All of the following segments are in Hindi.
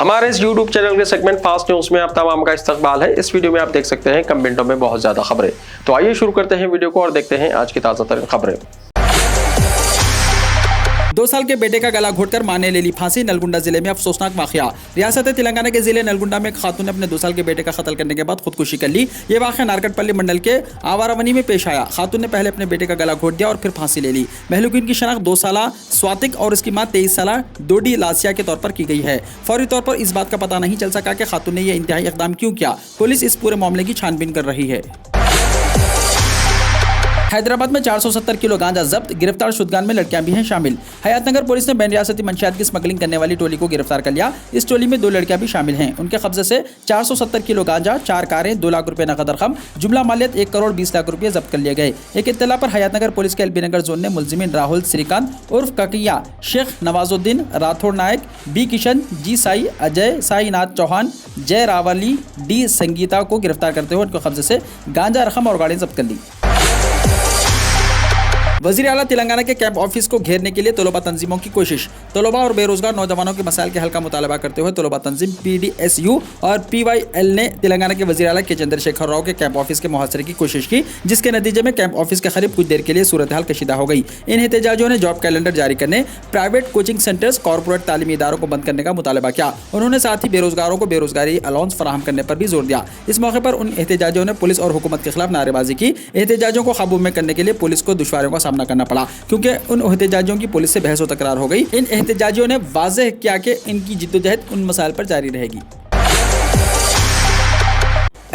हमारे इस YouTube चैनल के सेगमेंट फास्ट न्यूज में आप तमाम का इस्तकबाल है। इस वीडियो में आप देख सकते हैं कम मिनटों में बहुत ज्यादा खबरें। तो आइए शुरू करते हैं वीडियो को और देखते हैं आज की ताजा तरीन खबरें। 2 साल के बेटे का गला घोटकर मां ने ले ली फांसी। नलगुंडा जिले में अफसोसनाक वाकया। रियासत तेलंगाना के जिले नलगुंडा में एक खातून ने अपने 2 साल के बेटे का कत्ल करने के बाद खुदकुशी कर ली। ये वाकया नारकटपल्ली मंडल के आवारावनी में पेश आया। खातून ने पहले अपने बेटे का गला घोट दिया और फिर फांसी ले ली। महलूकीन की शनाख्त 2 साल स्वातिक और उसकी मां 23 साल डोडी लासिया के तौर पर की गई है। फौरी तौर पर इस बात का पता नहीं चल सका कि खातून ने यह इंतहाई इकदाम क्यों किया। पुलिस इस पूरे मामले की छानबीन कर रही है। हैदराबाद में 470 किलो गांजा जब्त। गिरफ्तार शुदगान में लड़कियां भी हैं शामिल। हयातनगर पुलिस ने बैन रियासती मंशियात की स्मगलिंग करने वाली टोली को गिरफ्तार कर लिया। इस टोली में 2 लड़कियां भी शामिल हैं। उनके कब्जे से 470 किलो गांजा, 4 कारें, 2 लाख रुपए नकद रकम, जुमला मालियत 1 करोड़ 20 लाख रुपए जब्त कर लिए गए। एक इत्तला पर हयातनगर पुलिस के एलबी नगर जोन ने मुलजिमीन राहुल श्रीकांत उर्फ ककिया, शेख नवाजुद्दीन राठौड़ नायक, बी किशन, जी साई, अजय साईनाथ चौहान, जय रावली, डी संगीता को गिरफ्तार करते हुए उनके कब्जे से गांजा रकम और गाड़ियां जब्त कर ली। वज़ीर आला तेलंगाना के कैंप ऑफिस को घेरने के लिए तलबा तंजीमों की कोशिश। तलबा और बेरोजगार नौजवानों के मसाइल के हल का मुतालबा करते हुए तलबा तंजीम PDSU और PYL ने तेलंगाना के वज़ीर आला के चंद्रशेखर राव के कैंप ऑफिस के मुहासरे की कोशिश की, जिसके नतीजे में कैंप ऑफिस के करीब कुछ देर के लिए सूरत हाल कशीदा हो गई। इन एहतजाजियों ने जॉब कैलेंडर जारी करने, प्राइवेट कोचिंग सेंटर्स, कॉर्पोरेट तालीमी इदारों को बंद करने का मुतालबा किया। उन्होंने साथ ही बेरोजगारों को बेरोजगारी अलाउंस फराहम करने पर भी जोर दिया। इस मौके पर उन एहतजाजियों ने पुलिस और हुकूमत के खिलाफ नारेबाजी की। एहतजाजियों को काबू में करने के लिए पुलिस को दुश्वारियों का सामना करना पड़ा, क्योंकि उन एहतजाजियों की पुलिस से बहस व तकरार हो गई। इन एहतजाजियों ने वाज़ेह किया कि इनकी जिद्दोजहद उन मसाइल पर जारी रहेगी।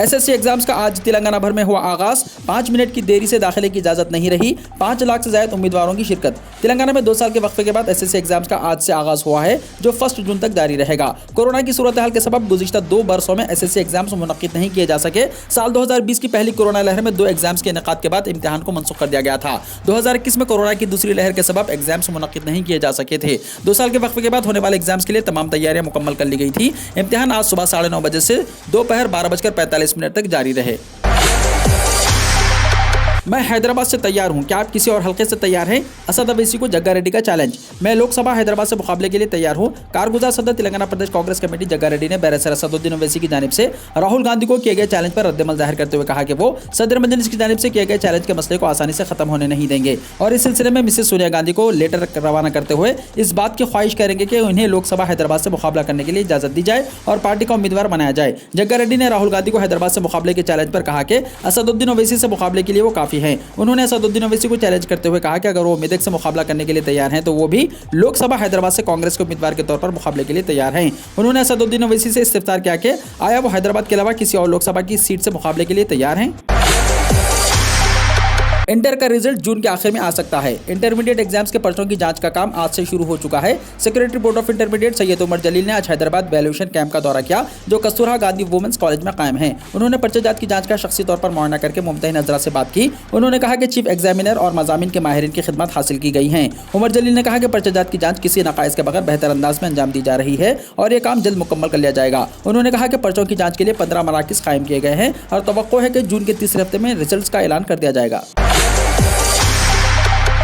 SSC एग्जाम्स का आज तेलंगाना भर में हुआ आगाज। 5 मिनट की देरी से दाखिले की इजाजत नहीं रही। 5 लाख से ज्यादा उम्मीदवारों की शिरकत। तेलंगाना में 2 साल के वक्फे के बाद SSC एग्जाम्स का आज से आगाज हुआ है, जो 1 जून तक जारी रहेगा। कोरोना की सूरत हाल के सबब गुज़िश्ता 2 बरसों में SSC एग्जाम्स मुनक्किद नहीं किए जा सके। साल 2020 की पहली कोरोना लहर में 2 एग्जाम्स के इनेकाद के बाद इम्तिहान को मनसूख कर दिया गया था। 2021 में कोरोना की दूसरी लहर के सबब एग्जाम्स मुनक्किद नहीं किए जा सके थे। 2 साल के वक्फे के बाद होने वाले एग्जाम्स के लिए तमाम तैयारियां मुकम्मल कर ली गई थी। इम्तिहान आज सुबह 9:30 बजे से दोपहर 12:45 तक जारी रहे। मैं हैदराबाद से तैयार हूं, क्या आप किसी और हल्के से तैयार हैं? असद अवैसी को जग्गा रेड्डी का चैलेंज। मैं लोकसभा हैदराबाद से मुकाबले के लिए तैयार हूं। कारगुजार सदर तेलंगाना प्रदेश कांग्रेस कमेटी जग्गा रेड्डी ने बैरिस्टर असदुद्दीन अवैसी की जानिब से राहुल गांधी को किए गए चैलेंज पर रद्दमल जाहिर करते हुए कहा कि वो सदर मजलिस की जानिब से किए गए चैलेंज के मसले को आसानी से खत्म होने नहीं देंगे और इस सिलसिले में मिसेस सोनिया गांधी को लेटर रवाना करते हुए इस बात की ख्वाहिश करेंगे कि उन्हें लोकसभा हैदराबाद से मुकाबला करने के लिए इजाजत दी जाए और पार्टी का उम्मीदवार बनाया जाए। जग्गा रेड्डी ने राहुल गांधी को हैदराबाद से मुकाबले के चैलेंज पर कहा कि असदुद्दीन अवैसी से मुकाबले के लिए वो काफी हैं। उन्होंने असदुद्दीन अवैसी को चैलेंज करते हुए कहा कि अगर वो मेदक से मुकाबला करने के लिए तैयार हैं तो वो भी लोकसभा हैदराबाद से कांग्रेस के उम्मीदवार के तौर पर मुकाबले के लिए तैयार हैं। उन्होंने असदुद्दीन अवैसी से इस्तिफ्तार किया कि आया वो हैदराबाद के अलावा किसी और लोकसभा की सीट से मुकाबले के लिए तैयार हैं। इंटर का रिजल्ट जून के आखिर में आ सकता है। इंटरमीडिएट एग्जाम्स के पर्चों की जांच का काम आज से शुरू हो चुका है। Secretary board of intermediate Syed Umar Jaleel ने आज हैदराबाद वैल्यूएशन कैंप का दौरा किया, जो कस्तूरबा गांधी वुमेन्स कॉलेज में कायम है। उन्होंने पर्चे जात की जांच का शख्सी तौर पर मुआयना करके मुमतहिन हज़रात से बात की। उन्होंने कहा कि चीफ एग्जामिनर और मज़ामिन के माहिरीन की खिदमत हासिल की गई हैं। उमर जलील ने कहा कि पर्चे जात की जाँच किसी नकाइस के बगैर बेहतर अंदाज में अंजाम दी जा रही है और ये काम जल्द मुकम्मल कर लिया जाएगा। उन्होंने कहा कि पर्चों की जाँच के लिए 15 मराकिज़ कायम किए गए हैं और तवक्को है कि जून के तीसरे हफ्ते में रिजल्ट का ऐलान कर दिया जाएगा।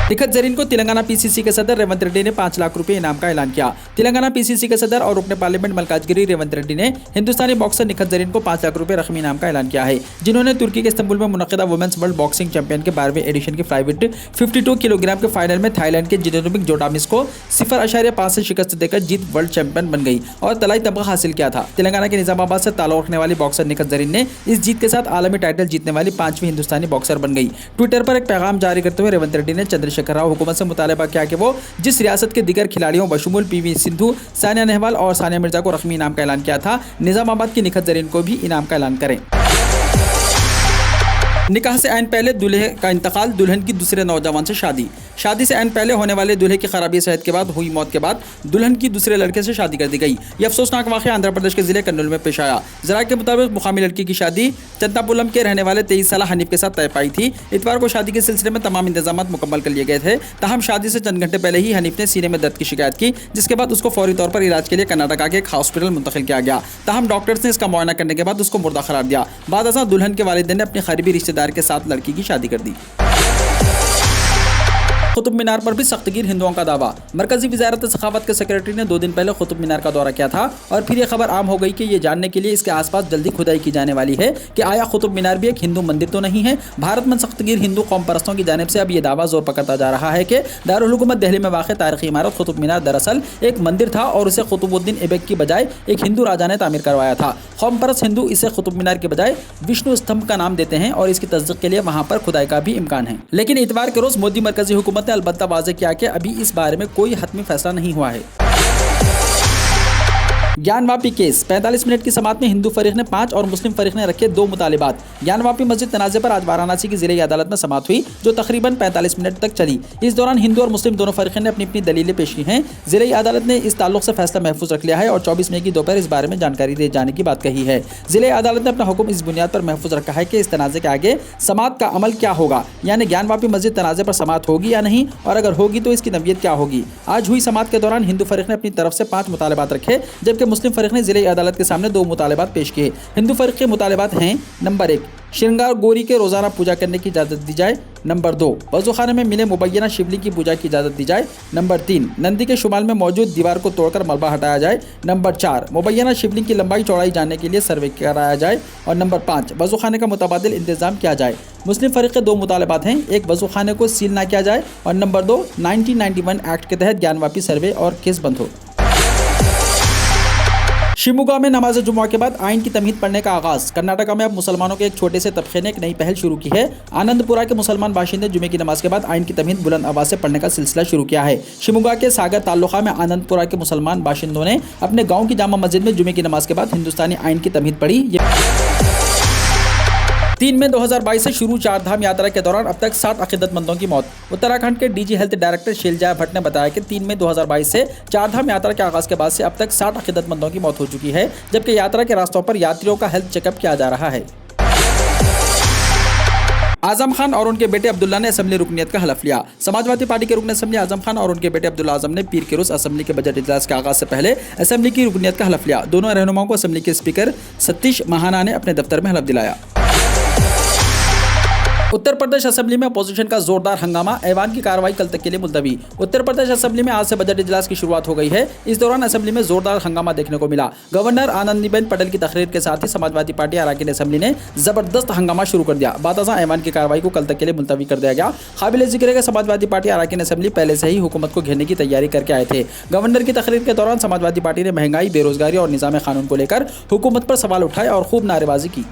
निखत जरीन को तेलंगाना PCC के सदर रेवंत रेड्डी ने 5 लाख रुपए इनाम का ऐलान किया। तेलंगाना PCC के सदर और रुकने पार्लियामेंट मल्काजगिरी रेवंत रेड्डी ने हिंदुस्तानी बॉक्सर निखत जरीन को 5 लाख रुपए रकमी इनाम का ऐलान किया है, जिन्होंने तुर्की के इस्तांबुल में मुनक्किदा वुमेन्स वर्ल्ड बॉक्सिंग चैंपियन के 12वें एडिशन के प्राइवेट 52 किलोग्राम के फाइनल में थाईलैंड के जिनोबिक जोटामिस को 0.5 से शिकस्त देकर जीत वर्ल्ड चैंपियन बन गई और तलाई तमगा हासिल किया था। तेलंगाना के निजामाबाद से ताल्लुक रखने वाली बॉक्सर निखत जरीन ने इस जीत के साथ आलमी टाइटल जीतने वाली 5वीं हिंदुस्तानी बॉक्सर बन गई। ट्विटर पर एक पैगाम जारी करते हुए रेवंत रेड्डी ने चंद्रशेखर राव हुकूमत से मुतालबा किया कि वो जिस रियासत के दीगर खिलाड़ियों बशमूल PV सिंधु, सानिया नेहवाल और सानिया मिर्जा को रकमी इनाम का ऐलान किया था, निजामाबाद की निखत जरीन को भी इनाम का ऐलान करें। निकाह से ऐन पहले दूल्हे का इंतकाल, दुल्हन की दूसरे नौजवान से शादी। शादी से ऐन पहले होने वाले दूल्हे की खराबी सेहत के बाद हुई मौत के बाद दुल्हन की दूसरे लड़के से शादी कर दी गई। यह अफसोसनाक वाक़या आंध्र प्रदेश के जिले कन्नूल में पेश आया। जरा के मुताबिक मुकामी लड़की की शादी चंतापुलम के रहने वाले 23 साल हनीफ के साथ तय पाई थी। इतवार को शादी के सिलसिले में तमाम इंतजाम मुकम्मल कर लिए गए थे। ताहम शादी से चंद घंटे पहले ही हनीफ ने सीने में दर्द की शिकायत की, जिसके बाद उसको फौरी तौर पर इलाज के लिए कर्नाटका के एक हॉस्पिटल मुंतकिल किया गया। ताहम डॉक्टर्स ने इसका मुआयना करने के बाद उसको मुर्दा करार दिया। बाद अज़ां दुल्हन के वालिदैन ने अपने करीबी रिश्तेदार के साथ लड़की की शादी कर दी। कुतुब मीनार पर भी सख्तगीर हिंदुओं का दावा। मरकजी वजारत सखावत के सेक्रेटरी ने 2 दिन पहले कुतुब मीनार का दौरा किया था और फिर यह खबर आम हो गई कि ये जानने के लिए इसके आसपास जल्दी खुदाई की जाने वाली है कि आया कुतुब मीनार भी एक हिंदू मंदिर तो नहीं है। भारत में सख्तगीर हिंदू कौम परस्तों की जानिब से अब ये दावा जोर पकड़ता जा रहा है कि दारुल हुकूमत दिल्ली में वाक़ तारीखी इमारत कुतुब मीनार दरअसल एक मंदिर था और उसे कुतुबुद्दीन ऐबक की बजाय एक हिंदू राजा ने तामीर करवाया था। कौम परस्त हिंदू इसे कुतुब मीनार के बजाय विष्णु स्तंभ का नाम देते हैं और इसकी तस्दीक के लिए वहां पर खुदाई का भी इम्कान है। लेकिन इतवार के रोज मोदी मरकजी हुकूमत ने अलबत्ता वाज़ेह किया कि अभी इस बारे में कोई हतमी फैसला नहीं हुआ है। ज्ञानवापी केस 45 मिनट की समाअत में हिंदू फरीक ने 5 और मुस्लिम फरीक ने रखे 2 मुतालिबात। ज्ञानवापी मस्जिद तनाज़े पर आज वाराणसी की ज़िले अदालत में समाअत हुई जो तकरीबन 45 मिनट तक चली। इस दौरान हिंदू और मुस्लिम दोनों फरीक़ों ने अपनी अपनी दलीलें पेश की हैं। ज़िले अदालत ने इस ताल्लुक से फैसला महफूज रख लिया है और 24 मई की दोपहर इस बारे में जानकारी दिए जाने की बात कही है। ज़िले अदालत ने अपना हुक्म इस बुनियाद पर महफूज रखा है कि इस तनाज़े के आगे समाअत का अमल क्या होगा, यानी ज्ञानवापी मस्जिद तनाज़े पर समाअत होगी या नहीं, और अगर होगी तो इसकी नवीयत क्या होगी। आज हुई समाअत के दौरान हिंदू फरीक ने अपनी तरफ से 5 मुतालिबात रखे जबकि मुस्लिम फरीक ने ज़िले अदालत के सामने 2 मुतालिबात पेश किए। हिंदू फरीक के मुतालिबात हैं: नंबर 1, श्रृंगार गौरी के रोज़ाना पूजा करने की इजाज़त दी जाए। नंबर 2, वज़ूखाने में मिले मुबैना शिवलिंग की पूजा की इजाज़त दी जाए। नंबर 3, नंदी के शुमाल में मौजूद दीवार को तोड़कर मलबा हटाया जाए। नंबर 4, मुबैना शिवलिंग की लंबाई चौड़ाई जानने के लिए सर्वे कराया जाए। और नंबर 5, वज़ूखाने का मुतबादिल इंतज़ाम किया जाए। मुस्लिम फरीक के 2 मुतालिबात हैं: 1, वज़ूखाने को सील ना किया जाए और नंबर 2, 1991 एक्ट के तहत ज्ञानवापी सर्वे और केस बंद हो। शिमोगा में नमाज जुम्मा के बाद आइन की तमहीद पढ़ने का आगाज़। कर्नाटका में अब मुसलमानों के एक छोटे से तबके ने एक नई पहल शुरू की है। आनंदपुरा के मुसलमान बाशिंदे जुमे की नमाज के बाद आइन की तमहीद बुलंद आवाज़ से पढ़ने का सिलसिला शुरू किया है। शिमोगा के सागर तालुका में आनंदपुरा के मुसलमान बाशिंदों ने अपने गाँव की जामा मस्जिद में जुमे की नमाज के बाद हिंदुस्तानी आइन की तमहीद पढ़ी। 3 मई 2022 से शुरू 4 धाम यात्रा के दौरान अब तक 60 अकीदतमंदों की मौत। उत्तराखंड के DG health director Shailja Bhatt ने बताया कि 3 मई 2022 से 4 धाम यात्रा के आगाज के बाद से अब तक 60 अकीदतमंदों की मौत हो चुकी है, जबकि यात्रा के रास्तों पर यात्रियों का हेल्थ चेकअप किया जा रहा है। आजम खान और उनके बेटे अब्दुल्ला ने असेंबली रुकनियत का हलफ लिया। समाजवादी पार्टी के रुकन असेंबली आजम खान और उनके बेटे अब्दुल्ला आजम ने पीर के रोज असेंबली के बजट इजलास के आगाज से पहले असेंबली की रुकनियत का हलफ लिया। दोनों रहनुमाओं को असेंबली के स्पीकर सतीश महाना ने अपने दफ्तर में हलफ दिलाया। उत्तर प्रदेश असेंबली में अपोजिशन का जोरदार हंगामा, ऐवान की कार्रवाई कल तक के लिए मुलतवी। उत्तर प्रदेश असेंबली में आज से बजट इजलास की शुरुआत हो गई है। इस दौरान असेंबली में जोरदार हंगामा देखने को मिला। गवर्नर आनंदीबेन पटेल की तकरीर के साथ ही समाजवादी पार्टी अरकान असेंबली ने जबरदस्त हंगामा शुरू कर दिया। बादशाह ऐवान की कार्रवाई को कल तक के लिए मुलतवी कर दिया गया। काबिल जिक्र है कि समाजवादी पार्टी अरकान असेंबली पहले से ही हुकूमत को घेरने की तैयारी करके आए थे। गवर्नर की तकरीर के दौरान समाजवादी पार्टी ने महंगाई, बेरोजगारी और निज़ाम कानून को लेकर हुकूमत पर सवाल उठाए और खूब नारेबाजी की।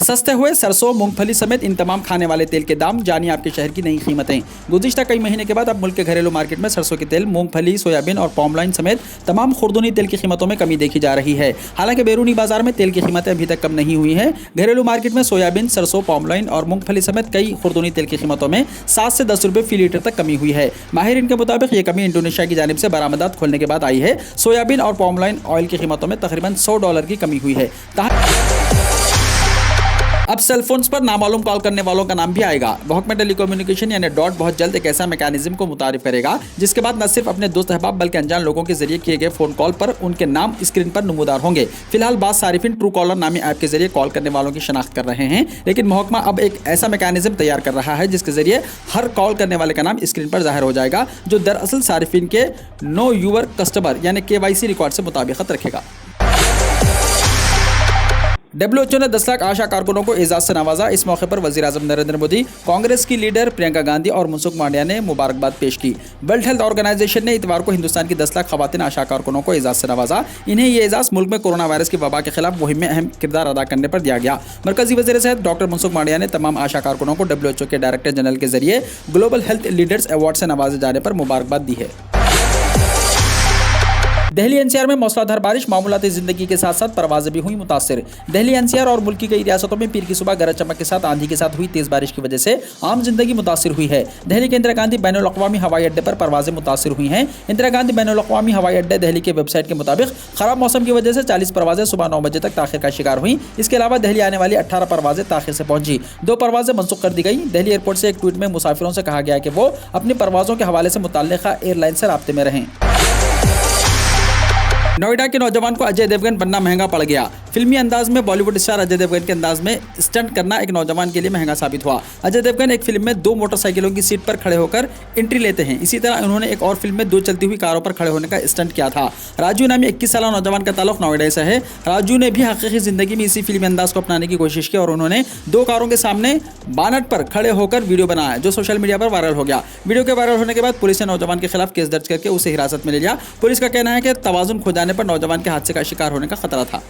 सस्ते हुए सरसों, मूंगफली समेत इन तमाम खाने वाले तेल के दाम, जानिए आपके शहर की नई कीमतें। गुज़िश्ता कई महीने के बाद अब मुल्क के घरेलू मार्केट में सरसों के तेल, मूंगफली, सोयाबीन और पाम ऑयल समेत तमाम खुर्दनी तेल की कीमतों में कमी देखी जा रही है। हालांकि बैरूनी बाजार में तेल की कीमतें अभी तक कम नहीं हुई हैं। घरेलू मार्केट में सोयाबीन, सरसों, पाम ऑयल और मूंगफली समेत कई खुर्दनी तेल की कीमतों में 7 से 10 रुपये फी लीटर तक कमी हुई है। माहिरीन के मुताबिक ये कमी इंडोनेशिया की जानिब से बरामदात खोलने के बाद आई है। सोयाबीन और पाम ऑयल की कीमतों में तकरीबन $100 की कमी हुई है। अब सेलफोन्स पर नामालूम कॉल करने वालों का नाम भी आएगा। महकमा टेलीकम्युनिकेशन यानी डॉट बहुत जल्द एक ऐसा मैकेनिज्म को मुतारिफ करेगा जिसके बाद न सिर्फ अपने दोस्त अहबाब बल्कि अनजान लोगों के जरिए किए गए फोन कॉल पर उनके नाम स्क्रीन पर नमूदार होंगे। फिलहाल बाद सारिफिन ट्रू कॉलर नामी ऐप के जरिए कॉल करने वालों की शनाख्त कर रहे हैं, लेकिन महकमा अब एक ऐसा मैकेनिज्म तैयार कर रहा है जिसके जरिए हर कॉल करने वाले का नाम स्क्रीन पर जाहिर हो जाएगा, जो दरअसल सारिफिन के नो यूर कस्टमर यानी KYC रिकॉर्ड से मुताबिकत रखेगा। WHO ने 10 लाख आशा कारकुनों को एजाज से नवाजा। इस मौके पर वज़ीर आज़म नरेंद्र मोदी, कांग्रेस की लीडर प्रियंका गांधी और मनसुख मांडविया ने मुबारकबाद पेश की। वर्ल्ड हेल्थ ऑर्गेनाइजेशन ने इतवार को हिंदुस्तान की 10 लाख खवातीन आशा कारकुनों को एजाज से नवाजा। इन्हें ये एजाज मुल्क में कोरोना वायरस की वबा के खिलाफ मुहिम में अहम किरदार अदा करने पर दिया गया। मरकजी वज़ीर सेहत डॉक्टर मनसुख मांडविया ने तमाम आशा कारकुनों को WHO के डायरेक्टर जनरल के जरिए ग्लोबल हेल्थ लीडर्स अवार्ड से नवाजे जाने पर मुबारकबाद दी है। दिल्ली NCR में मौसलाधार बारिश, मामूलाती जिंदगी के साथ साथ परवाजें भी हुई मुतासिर। दिल्ली NCR और मुल्क की कई रियासतों में पीर की सुबह गरज चमक के साथ आंधी के साथ हुई तेज बारिश की वजह से आम जिंदगी मुतासिर हुई है। दिल्ली के इंदिरा गांधी बैनुल अक़वामी हवाई अड्डे पर परवाजें मुतासिर हुई हैं। इंदिरा गांधी बैनुल अक़वामी हवाई अड्डे दिल्ली के वेबसाइट के मुताबिक खराब मौसम की वजह से 40 परवाजें सुबह 9 बजे तक ताखिर का शिकार हुई। इसके अलावा दिल्ली आने वाली 18 परवाजें ताखिर से पहुंची। 2 परवाजें मनसूख कर दी गई। दिल्ली एयरपोर्ट से एक ट्वीट में मुसाफिरों से कहा गया कि वो अपनी परवाजों के हवाले से मुतल्लिक़ा एयरलाइन से राब्ते में रहें। नोएडा के नौजवान को अजय देवगन बनना महंगा पड़ गया। फिल्मी अंदाज में बॉलीवुड स्टार अजय देवगन के अंदाज में स्टंट करना एक नौजवान के लिए महंगा साबित हुआ। अजय देवगन एक फिल्म में 2 मोटरसाइकिलों की सीट पर खड़े होकर एंट्री लेते हैं। इसी तरह उन्होंने एक और फिल्म में 2 चलती हुई कारों पर खड़े होने का स्टंट किया था। राजू नामी 21 साल नौजवान का ताल्लुक नोएडा से है। राजू ने भी हकीकी जिंदगी में इसी फिल्मी अंदाज को अपनाने की कोशिश की और उन्होंने 2 कारों के सामने बानट पर खड़े होकर वीडियो बनाया, जो सोशल मीडिया पर वायरल हो गया। वीडियो के वायरल होने के बाद पुलिस ने नौजवान के खिलाफ केस दर्ज करके उसे हिरासत में ले लिया। पुलिस का कहना है कि तवाजुन खो जाने पर नौजवान के हादसे का शिकार होने का खतरा था।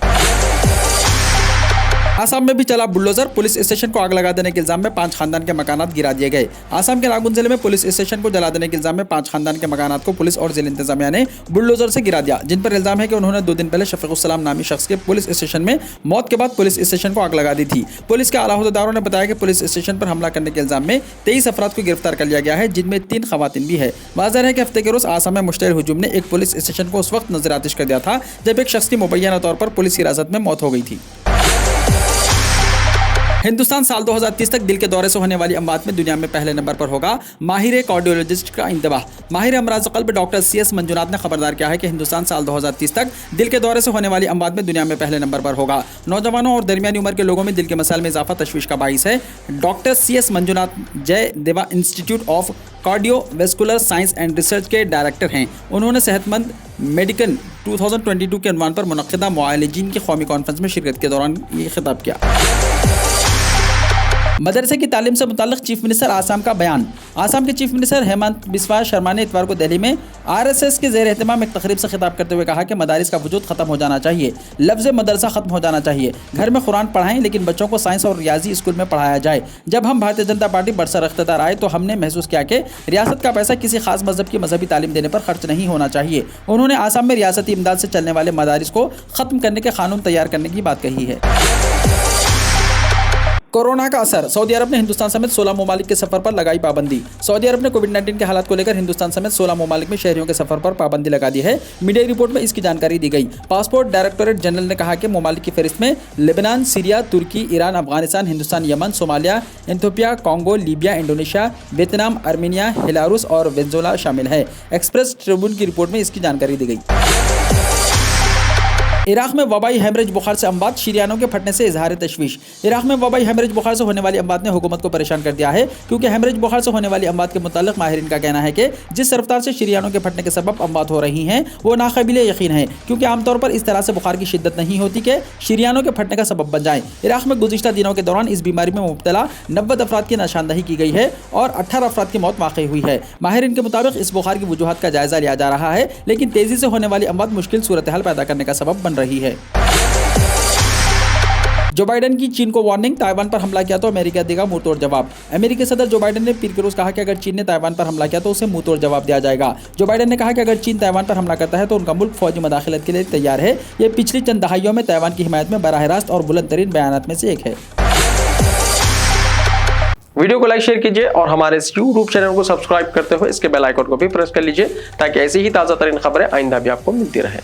आसाम में भी चला बुलडोजर। पुलिस स्टेशन को आग लगा देने के इल्जाम में 5 खानदान के मकानात गिरा दिए गए। आसाम के नागौन जिले में पुलिस स्टेशन को जला देने के इल्जाम में 5 खानदान के मकानात को पुलिस और जिला इंतजामिया ने बुलडोजर से गिरा दिया, जिन पर इल्जाम है कि उन्होंने 2 दिन पहले शफीकुस्सलाम नामी शख्स के पुलिस स्टेशन में मौत के बाद पुलिस स्टेशन को आग लगा दी थी। पुलिस के आला अहदेदारों ने बताया कि पुलिस स्टेशन पर हमला करने के इल्जाम में 23 अफराद को गिरफ्तार कर लिया गया है, जिनमें 3 खवातीन भी है। वाज़ेह है कि हफ्ते के रोज आसाम में मुश्तइल हुजूम ने एक पुलिस स्टेशन को उस वक्त नजर आतिश कर दिया था जब एक शख्स की मुबैना तौर पर पुलिस हिरासत में मौत हो गई थी। हिंदुस्तान साल 2030 तक दिल के दौरे से होने वाली अमवात में दुनिया में पहले नंबर पर होगा। माहिर कार्डियोलॉजिस्ट का इंतबाह। माहिर अमराज क़ल्ब डॉक्टर CS मंजुनाथ ने खबरदार किया है कि हिंदुस्तान साल 2030 तक दिल के दौरे से होने वाली अमवात में दुनिया में पहले नंबर पर होगा। नौजवानों और दरमियानी उम्र के लोगों में दिल के मसाइल में इजाफा तशवीश का बाइस है। डॉक्टर CS मंजुनाथ जय देवा institute of cardiovascular science and research के डायरेक्टर हैं। उन्होंने सेहतमंद मेडिकल 2022 के अनवान पर मुनक़्क़िदा मुआलिजीन की कौमी कॉन्फ्रेंस में शिरकत के दौरान ये खिताब किया। मदरसे की तालीम से मुताल्लिक़ चीफ मिनिस्टर आसाम का बयान। आसाम के चीफ मिनिस्टर हेमंत बिस्वा शर्मा ने इतवार को दिल्ली में RSS के ज़ेर एहतमाम एक तकरीब से खिताब करते हुए कहा कि मदारिस का वजूद ख़त्म हो जाना चाहिए। लफ्ज़ मदरसा ख़त्म हो जाना चाहिए। घर में कुरान पढ़ाएं, लेकिन बच्चों को साइंस और रियाजी स्कूल में पढ़ाया जाए। जब हम भारतीय जनता पार्टी बरसर इख्तियार आए तो हमने महसूस किया कि रियासत का पैसा किसी खास मजहब की मजहबी तालीम देने पर खर्च नहीं होना चाहिए। उन्होंने आसाम में रियासती इमदाद से चलने वाले मदारिस को ख़त्म करने के कानून तैयार करने की बात कही है। कोरोना का असर। सऊदी अरब ने हिंदुस्तान समेत 16 ममालिक के सफर पर लगाई पाबंदी। सऊदी अरब ने कोविड-19 के हालात को लेकर हिंदुस्तान समेत 16 ममालिक में शहरियों के सफर पर पाबंदी लगा दी है। मीडिया रिपोर्ट में इसकी जानकारी दी गई। पासपोर्ट डायरेक्टोरेट जनरल ने कहा कि ममालिक की फहरिस्त में लेबनान, सीरिया, तुर्की, Iran, Afghanistan, Hindustan, Yemen, Somalia, Ethiopia, Congo, Libya, Indonesia, Vietnam, Armenia, Belarus और वेनेजुएला शामिल है। एक्सप्रेस ट्रिब्यून की रिपोर्ट में इसकी जानकारी दी गई। इराक में वबाई हेमरेज बुखार से अमवात। शरियानों के फटने से इजहार तशवीश। इराक में वबाई हेमरेज बुखार से होने वाली अमवात ने हुकूमत को परेशान कर दिया है, क्योंकि हेमरेज बुखार से होने वाली अमवात के मुताल्लिक माहिरीन का कहना है कि जिस रफ्तार से शरियानों के फटने के सबब अमवात हो रही हैं वो नाकाबिले यकीन है, क्योंकि आमतौर पर इस तरह से बुखार की शिद्दत नहीं होती कि शरियानों के फटने का सबब बन जाए। इराक में गुज़िश्ता दिनों के दौरान इस बीमारी में मुब्तला 90 अफराद की निशानदही की गई है और 18 अफराद की मौत वाक़ई हुई है। माहिरीन के मुताबिक इस बुखार की वजूहात का जायजा लिया जा रहा है, लेकिन तेजी से होने वाली अमवात मुश्किल सूरत हाल पैदा करने का सबब बन रही है। जो बाइडेन की चीन को वार्निंग। ताइवान पर हमला किया तो अमेरिका देगा मुंहतोड़ जवाब। अमेरिकी सदर जो बाइडेन ने पीर के रोज कहा कि अगर चीन ने ताइवान पर हमला किया तो उसे मुंहतोड़ जवाब दिया जाएगा। जो बाइडेन ने कहा कि अगर चीन ताइवान पर हमला करता है तो उनका मुल्क फौजी मदाखिलत के लिए तैयार है। ये पिछली चंद दहाइयों में ताइवान की हिमायत में बराह रास्त और बुलंद तरीन बयानात में से एक है। वीडियो को लाइक शेयर कीजिए और हमारे इस YouTube चैनल को सब्सक्राइब करते हुए इसके बेल आइकन को भी प्रेस कर लीजिए, ताकि ऐसी ही ताज़ा तरीन खबरें आइंदा भी आपको मिलती रहे।